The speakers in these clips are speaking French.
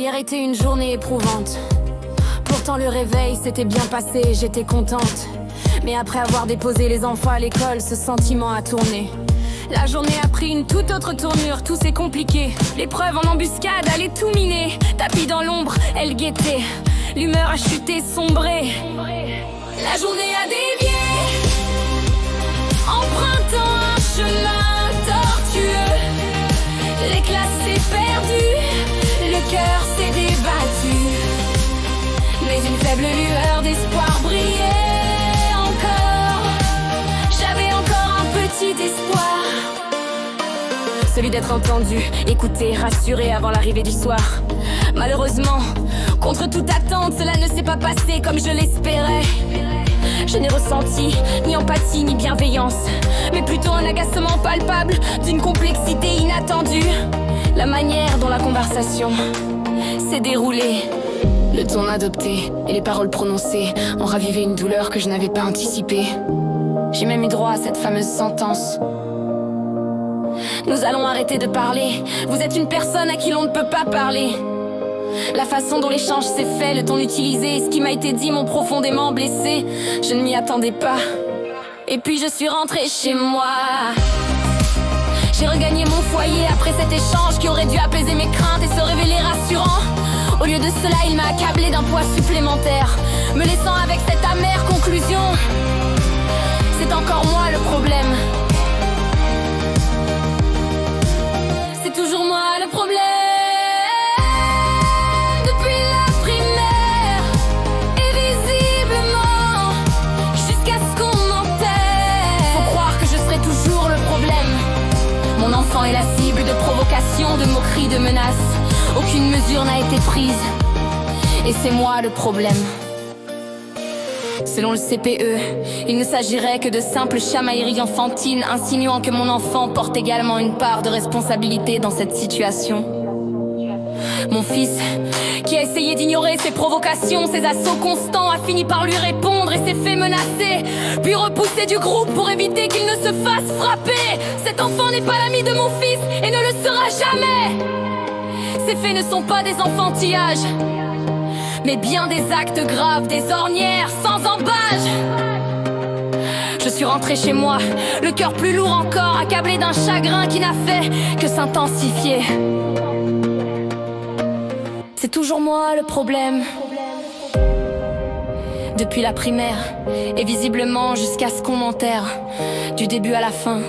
Hier était une journée éprouvante. Pourtant le réveil s'était bien passé, j'étais contente. Mais après avoir déposé les enfants à l'école, ce sentiment a tourné. La journée a pris une toute autre tournure, tout s'est compliqué. L'épreuve en embuscade allait tout miner. Tapis dans l'ombre, elle guettait. L'humeur a chuté, sombré. La journée a dévié, empruntant un chemin tortueux. Les classes s'est perdu, le cœur s'est débattu. Mais une faible lueur d'espoir brillait encore. J'avais encore un petit espoir, celui d'être entendu, écouté, rassuré avant l'arrivée du soir. Malheureusement, contre toute attente, cela ne s'est pas passé comme je l'espérais. Je n'ai ressenti ni empathie ni bienveillance, mais plutôt un agacement palpable d'une complexité inattendue. La manière dont la conversation s'est déroulée, le ton adopté et les paroles prononcées ont ravivé une douleur que je n'avais pas anticipée. J'ai même eu droit à cette fameuse sentence: nous allons arrêter de parler, vous êtes une personne à qui l'on ne peut pas parler. La façon dont l'échange s'est fait, le ton utilisé, ce qui m'a été dit m'ont profondément blessé. Je ne m'y attendais pas. Et puis je suis rentrée chez moi. J'ai regagné mon foyer après cet échange qui aurait dû apaiser mes craintes et se révéler rassurant. Au lieu de cela, il m'a accablé d'un poids supplémentaire, me laissant avec cette amère conclusion: c'est encore moi le problème. C'est toujours moi le problème. Depuis la primaire, et visiblement jusqu'à ce qu'on m'enterre. Faut croire que je serai toujours le problème. Mon enfant est la cible de provocations, de moqueries, de menaces. Aucune mesure n'a été prise, et c'est moi le problème. Selon le CPE, il ne s'agirait que de simples chamailleries enfantines, insinuant que mon enfant porte également une part de responsabilité dans cette situation. Mon fils, qui a essayé d'ignorer ses provocations, ses assauts constants, a fini par lui répondre et s'est fait menacer, puis repousser du groupe pour éviter qu'il ne se fasse frapper. Cet enfant n'est pas l'ami de mon fils et ne le sera jamais. Ces faits ne sont pas des enfantillages, mais bien des actes graves, des ornières sans embâge. Je suis rentrée chez moi, le cœur plus lourd encore, accablé d'un chagrin qui n'a fait que s'intensifier. C'est toujours moi le problème. Depuis la primaire, et visiblement jusqu'à ce qu'on m'enterre, du début à la fin,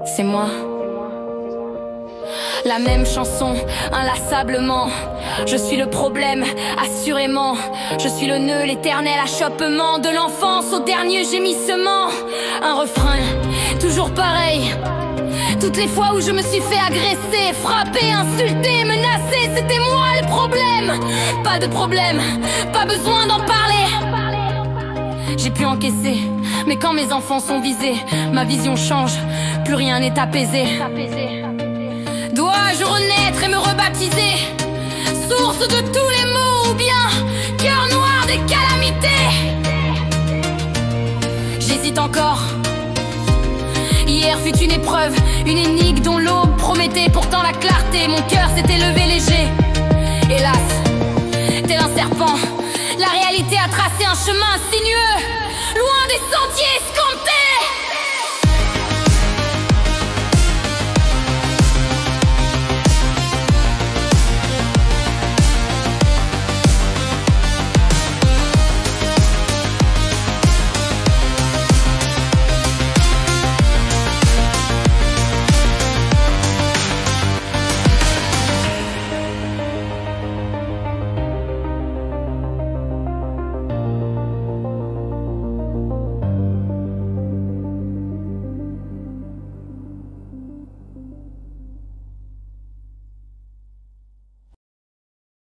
c'est moi. La même chanson, inlassablement. Je suis le problème, assurément. Je suis le nœud, l'éternel achoppement de l'enfance au dernier gémissement. Un refrain, toujours pareil. Toutes les fois où je me suis fait agresser, frapper, insulter, menacer, c'était moi le problème. Pas de problème, pas besoin d'en parler. J'ai pu encaisser, mais quand mes enfants sont visés, ma vision change, plus rien n'est apaisé. Dois-je renaître et me rebaptiser source de tous les maux, ou bien cœur noir des calamités? J'hésite encore. Hier fut une épreuve, une énigme dont l'aube promettait pourtant la clarté. Mon cœur s'était levé léger. Hélas, tel un serpent, la réalité a tracé un chemin sinueux, loin des sentiers escrocs.